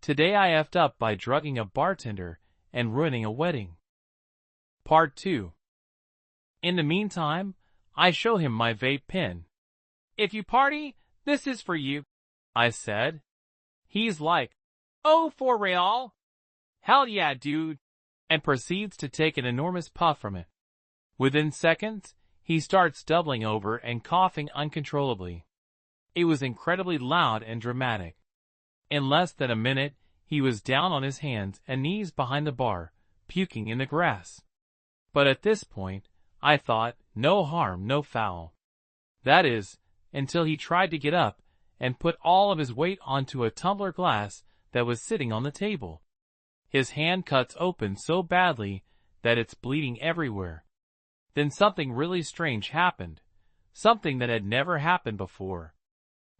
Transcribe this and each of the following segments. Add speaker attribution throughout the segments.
Speaker 1: Today I effed up by drugging a bartender and ruining a wedding. Part 2. In the meantime, I show him my vape pen. "If you party, this is for you," I said. He's like, "Oh, for real? Hell yeah, dude," and proceeds to take an enormous puff from it. Within seconds, he starts doubling over and coughing uncontrollably. It was incredibly loud and dramatic. In less than a minute, he was down on his hands and knees behind the bar, puking in the grass. But at this point, I thought, no harm, no foul. That is, until he tried to get up and put all of his weight onto a tumbler glass that was sitting on the table. His hand cuts open so badly that it's bleeding everywhere. Then something really strange happened, something that had never happened before.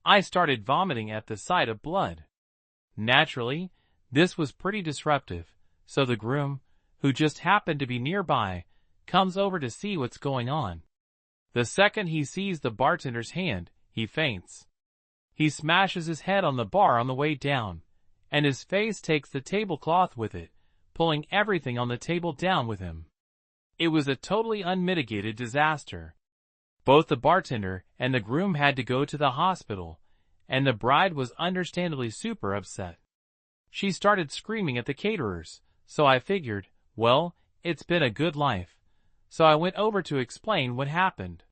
Speaker 1: I started vomiting at the sight of blood. Naturally, this was pretty disruptive, so the groom, who just happened to be nearby, comes over to see what's going on. The second he sees the bartender's hand, he faints. He smashes his head on the bar on the way down, and his face takes the tablecloth with it, pulling everything on the table down with him. It was a totally unmitigated disaster. Both the bartender and the groom had to go to the hospital, and the bride was understandably super upset. She started screaming at the caterers, so I figured, well, it's been a good life. So I went over to explain what happened.